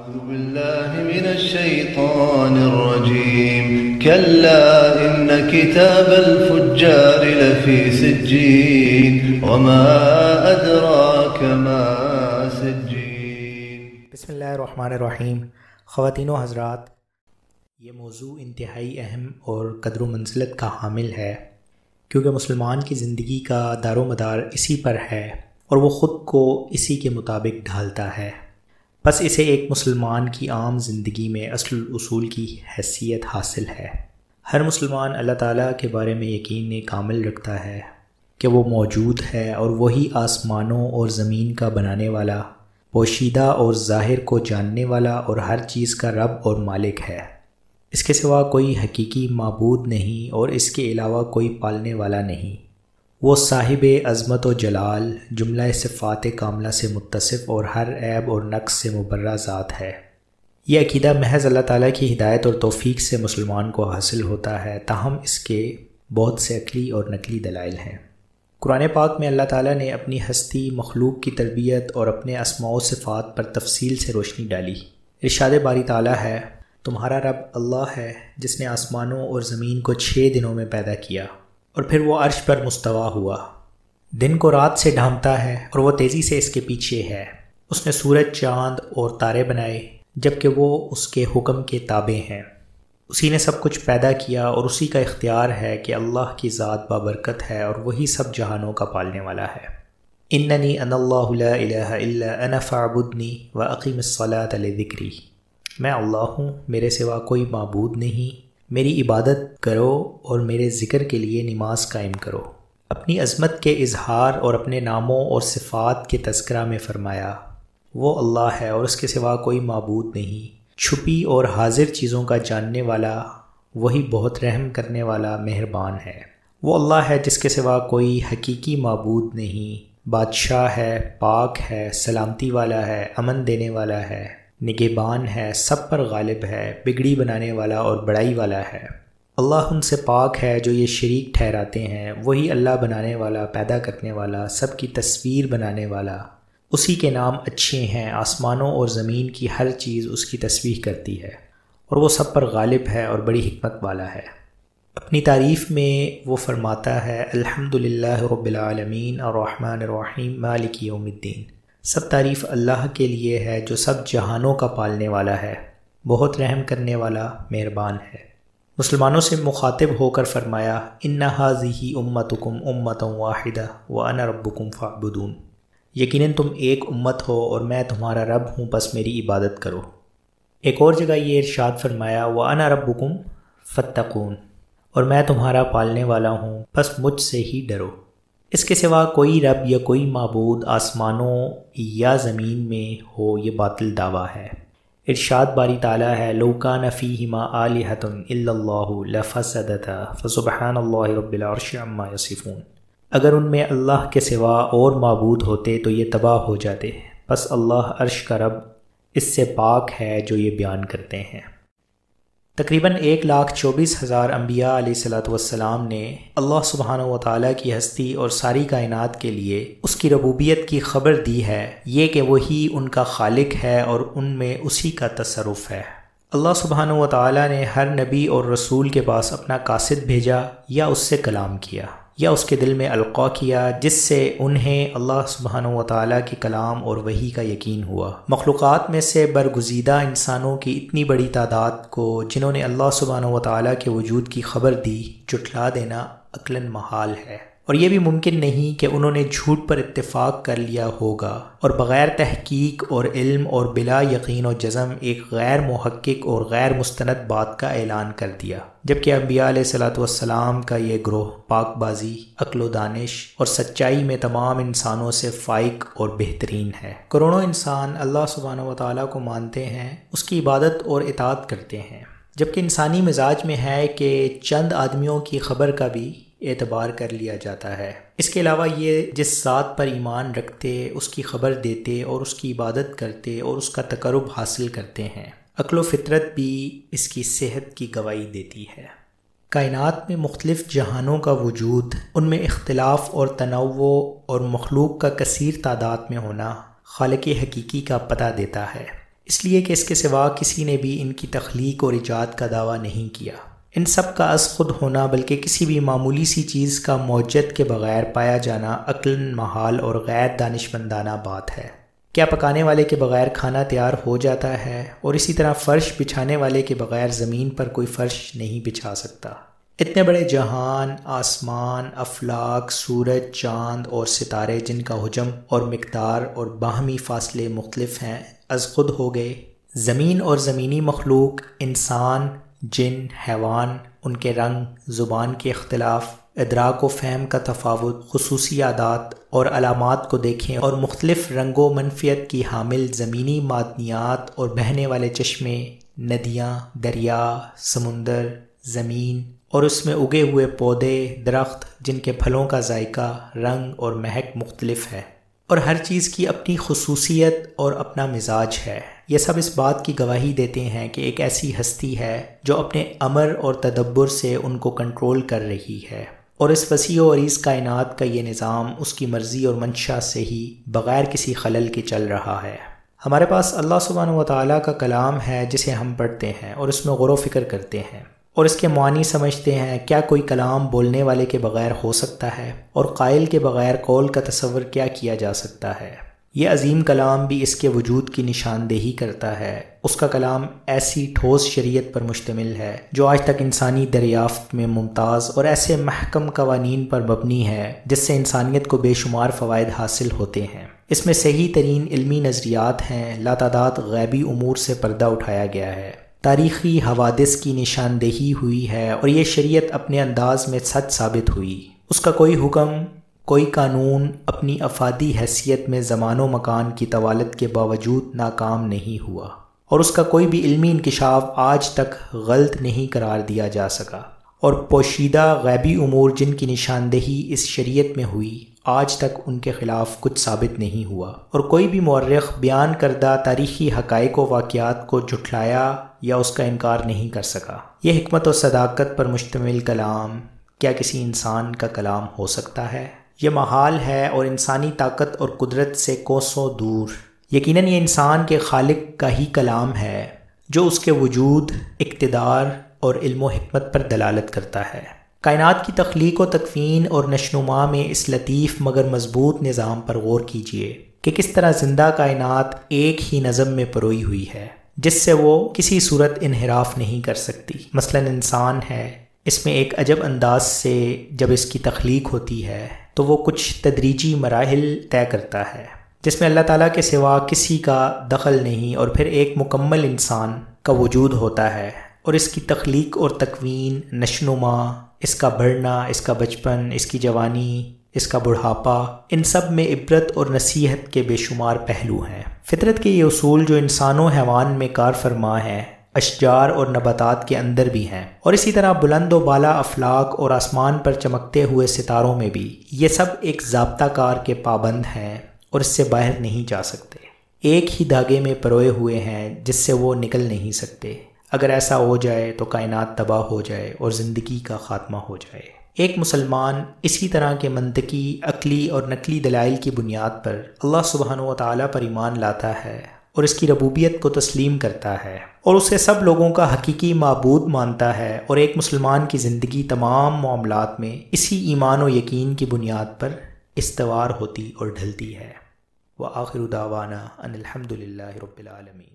أعوذ بالله من الشيطان الرجيم كلا إن كتاب الفجار لفي سجين وما أدراك ما سجين۔ بسم اللہ الرحمن الرحیم۔ خواتین و حضرات، یہ موضوع انتہائی اہم اور قدر و منزلت کا حامل ہے، کیونکہ مسلمان کی زندگی کا دار و مدار اسی پر ہے اور وہ خود کو اسی کے مطابق ڈھالتا ہے۔ بس اسے ایک مسلمان کی عام زندگی میں اصل اصول کی حیثیت حاصل ہے۔ ہر مسلمان اللہ تعالیٰ کے بارے میں یقین کامل رکھتا ہے کہ وہ موجود ہے اور وہی آسمانوں اور زمین کا بنانے والا، پوشیدہ اور ظاہر کو جاننے والا اور ہر چیز کا رب اور مالک ہے۔ اس کے سوا کوئی حقیقی معبود نہیں اور اس کے علاوہ کوئی پالنے والا نہیں۔ وہ صاحب عظمت و جلال، جملہ صفات کاملہ سے متصف اور ہر عیب اور نقص سے مبرہ ذات ہے۔ یہ عقیدہ محض اللہ تعالیٰ کی ہدایت اور توفیق سے مسلمان کو حاصل ہوتا ہے، تاہم اس کے بہت سے عقلی اور نقلی دلائل ہیں۔ قرآن پاک میں اللہ تعالیٰ نے اپنی ہستی، مخلوق کی تربیت اور اپنے اسماء و صفات پر تفصیل سے روشنی ڈالی۔ ارشاد باری تعالیٰ ہے، تمہارا رب اللہ ہے جس نے آسمانوں اور زمین کو 6 دنوں میں پیدا کیا اور پھر وہ عرش پر مستوی ہوا۔ دن کو رات سے ڈھانپتا ہے اور وہ تیزی سے اس کے پیچھے ہے۔ اس نے سورج، چاند اور تارے بنائے جبکہ وہ اس کے حکم کے تابع ہیں۔ اسی نے سب کچھ پیدا کیا اور اسی کا اختیار ہے کہ اللہ کی ذات بابرکت ہے اور وہی سب جہانوں کا پالنے والا ہے۔ اننی انا اللہ لا الہ الا انا فاعبدنی واقیم الصلاۃ لذکری۔ میں اللہ ہوں، میرے سوا کوئی معبود نہیں، میری عبادت کرو اور میرے ذکر کے لیے نماز قائم کرو۔ اپنی عظمت کے اظہار اور اپنے ناموں اور صفات کے تذکرہ میں فرمایا، وہ اللہ ہے اور اس کے سوا کوئی معبود نہیں، چھپی اور حاضر چیزوں کا جاننے والا، وہی بہت رحم کرنے والا مہربان ہے۔ وہ اللہ ہے جس کے سوا کوئی حقیقی معبود نہیں، بادشاہ ہے، پاک ہے، سلامتی والا ہے، امن دینے والا ہے، نگہبان ہے، سب پر غالب ہے، بگڑی بنانے والا اور بڑائی والا ہے۔ اللہ ان سے پاک ہے جو یہ شریک ٹھہراتے ہیں، وہی اللہ بنانے والا، پیدا کرنے والا، سب کی تصویر بنانے والا۔ اسی کے نام اچھے ہیں، آسمانوں اور زمین کی ہر چیز اس کی تسبیح کرتی ہے اور وہ سب پر غالب ہے اور بڑی حکمت والا ہے۔ اپنی تعریف میں وہ فرماتا ہے، الحمدللہ رب العالمین الرحمن الرحیم مالک یوم الدین۔ سب تعریف اللہ کے لیے ہے جو سب جہانوں کا پالنے والا ہے، بہت رحم کرنے والا، مہربان ہے۔ مسلمانوں سے مخاطب ہو کر فرمایا، ان ھذہ امتکم امۃ واحدہ وانا ربکم فاعبدون۔ یقیناً تم ایک امت ہو اور میں تمہارا رب ہوں، بس میری عبادت کرو۔ ایک اور جگہ یہ ارشاد فرمایا، وانا ربکم فاتقون، اور میں تمہارا پالنے والا ہوں، بس مجھ سے ہی ڈرو۔ اس کے سوا کوئی رب یا کوئی معبود آسمانوں یا زمین میں ہو، یہ باطل دعویٰ ہے۔ ارشاد باری تعالیٰ ہے، لو کان فیہما آلہۃ الا اللہ لفسدتا فسبحان اللہ رب العرش عما یصفون۔ اگر ان میں اللہ کے سوا اور معبود ہوتے تو یہ تباہ ہو جاتے، بس اللہ عرش کا رب اس سے پاک ہے جو یہ بیان کرتے ہیں۔ تقریباً 1,24,000 انبیاء علیہ السلام نے اللہ سبحانہ و تعالیٰ کی ہستی اور ساری کائنات کے لیے اس کی ربوبیت کی خبر دی ہے، یہ کہ وہی ان کا خالق ہے اور ان میں اسی کا تصرف ہے۔ اللہ سبحانہ و تعالیٰ نے ہر نبی اور رسول کے پاس اپنا قاصد بھیجا یا اس سے کلام کیا یا اس کے دل میں القاء کیا، جس سے انہیں اللہ سبحانہ و تعالیٰ کے کلام اور وحی کا یقین ہوا۔ مخلوقات میں سے برگزیدہ انسانوں کی اتنی بڑی تعداد کو جنہوں نے اللہ سبحانہ و تعالیٰ کے وجود کی خبر دی، جھٹلا دینا عقلاً محال ہے، اور یہ بھی ممکن نہیں کہ انہوں نے جھوٹ پر اتفاق کر لیا ہوگا اور بغیر تحقیق اور علم اور بلا یقین و جزم ایک غیر محقق اور غیر مستند بات کا اعلان کر دیا، جبکہ انبیاء علیہ السلام کا یہ گروہ پاک بازی، عقل و دانش اور سچائی میں تمام انسانوں سے فائق اور بہترین ہے۔ کروڑوں انسان اللہ سبحانہ و تعالیٰ کو مانتے ہیں، اس کی عبادت اور اطاعت کرتے ہیں، جبکہ انسانی مزاج میں ہے کہ چند آدمیوں کی خبر کا بھی اعتبار کر لیا جاتا ہے۔ اس کے علاوہ یہ جس ذات پر ایمان رکھتے، اس کی خبر دیتے اور اس کی عبادت کرتے اور اس کا تقرب حاصل کرتے ہیں، عقل و فطرت بھی اس کی صحت کی گواہی دیتی ہے۔ کائنات میں مختلف جہانوں کا وجود، ان میں اختلاف اور تنوع اور مخلوق کا کثیر تعداد میں ہونا خالق حقیقی کا پتہ دیتا ہے۔ اس لیے کہ اس کے سوا کسی نے بھی ان کی تخلیق اور ایجاد کا دعویٰ نہیں کیا۔ ان سب کا از خود ہونا بلکہ کسی بھی معمولی سی چیز کا موجد کے بغیر پایا جانا عقلاً محال اور غیر دانشمندانہ بات ہے۔ کیا پکانے والے کے بغیر کھانا تیار ہو جاتا ہے؟ اور اسی طرح فرش بچھانے والے کے بغیر زمین پر کوئی فرش نہیں بچھا سکتا۔ اتنے بڑے جہان، آسمان، افلاک، سورج، چاند اور ستارے جن کا حجم اور مقدار اور باہمی فاصلے مختلف ہیں، از خود ہو گئے۔ زمین اور زمینی مخلوق، انسان، جن، حیوان، ان کے رنگ، زبان کے اختلاف، ادراک و فہم کا تفاوت، خصوصی عادات اور علامات کو دیکھیں اور مختلف رنگ و منفیت کی حامل زمینی معدنیات اور بہنے والے چشمے، ندیاں، دریا، سمندر، زمین اور اس میں اگے ہوئے پودے، درخت جن کے پھلوں کا ذائقہ، رنگ اور مہک مختلف ہے، اور ہر چیز کی اپنی خصوصیت اور اپنا مزاج ہے۔ یہ سب اس بات کی گواہی دیتے ہیں کہ ایک ایسی ہستی ہے جو اپنے امر اور تدبر سے ان کو کنٹرول کر رہی ہے، اور اس وسیع و عریض کائنات کا یہ نظام اس کی مرضی اور منشا سے ہی بغیر کسی خلل کے چل رہا ہے۔ ہمارے پاس اللہ سبحانہ و تعالیٰ کا کلام ہے جسے ہم پڑھتے ہیں اور اس میں غور و فکر کرتے ہیں اور اس کے معنی سمجھتے ہیں۔ کیا کوئی کلام بولنے والے کے بغیر ہو سکتا ہے؟ اور قائل کے بغیر قول کا تصور کیا کیا جا سکتا ہے؟ یہ عظیم کلام بھی اس کے وجود کی نشاندہی کرتا ہے۔ اس کا کلام ایسی ٹھوس شریعت پر مشتمل ہے جو آج تک انسانی دریافت میں ممتاز اور ایسے محکم قوانین پر مبنی ہے جس سے انسانیت کو بے شمار فوائد حاصل ہوتے ہیں۔ اس میں صحیح ترین علمی نظریات ہیں، لاتعداد غیبی امور سے پردہ اٹھایا گیا ہے، تاریخی حوادث کی نشاندہی ہوئی ہے، اور یہ شریعت اپنے انداز میں سچ ثابت ہوئی۔ اس کا کوئی حکم، کوئی قانون اپنی افادی حیثیت میں زمان و مکان کی طوالت کے باوجود ناکام نہیں ہوا، اور اس کا کوئی بھی علمی انکشاف آج تک غلط نہیں قرار دیا جا سکا، اور پوشیدہ غیبی امور جن کی نشاندہی اس شریعت میں ہوئی آج تک ان کے خلاف کچھ ثابت نہیں ہوا، اور کوئی بھی مورخ بیان کردہ تاریخی حقائق و واقعات کو جھٹلایا یا اس کا انکار نہیں کر سکا۔ یہ حکمت و صداقت پر مشتمل کلام کیا کسی انسان کا کلام ہو سکتا ہے؟ یہ محال ہے اور انسانی طاقت اور قدرت سے کوسوں دور۔ یقیناً یہ انسان کے خالق کا ہی کلام ہے جو اس کے وجود، اقتدار اور علم و حکمت پر دلالت کرتا ہے۔ کائنات کی تخلیق و تکوین اور نشوونما میں اس لطیف مگر مضبوط نظام پر غور کیجیے کہ کس طرح زندہ کائنات ایک ہی نظم میں پروئی ہوئی ہے جس سے وہ کسی صورت انحراف نہیں کر سکتی۔ مثلاً انسان ہے، اس میں ایک عجب انداز سے جب اس کی تخلیق ہوتی ہے تو وہ کچھ تدریجی مراحل طے کرتا ہے جس میں اللہ تعالیٰ کے سوا کسی کا دخل نہیں، اور پھر ایک مکمل انسان کا وجود ہوتا ہے، اور اس کی تخلیق اور تکوین، نشوونما، اس کا بڑھنا، اس کا بچپن، اس کی جوانی، اس کا بڑھاپا، ان سب میں عبرت اور نصیحت کے بے شمار پہلو ہیں۔ فطرت کے یہ اصول جو انسان و حیوان میں کار فرما ہیں، اشجار اور نباتات کے اندر بھی ہیں، اور اسی طرح بلند و بالا افلاک اور آسمان پر چمکتے ہوئے ستاروں میں بھی، یہ سب ایک ضابطہ کار کے پابند ہیں اور اس سے باہر نہیں جا سکتے، ایک ہی دھاگے میں پروئے ہوئے ہیں جس سے وہ نکل نہیں سکتے۔ اگر ایسا ہو جائے تو کائنات تباہ ہو جائے اور زندگی کا خاتمہ ہو جائے۔ ایک مسلمان اسی طرح کے منطقی، عقلی اور نقلی دلائل کی بنیاد پر اللہ سبحانہ و تعالیٰ پر ایمان لاتا ہے اور اس کی ربوبیت کو تسلیم کرتا ہے اور اسے سب لوگوں کا حقیقی معبود مانتا ہے، اور ایک مسلمان کی زندگی تمام معاملات میں اسی ایمان و یقین کی بنیاد پر استوار ہوتی اور ڈھلتی ہے۔ وآخر دعوانا ان الحمد للہ رب العالمین۔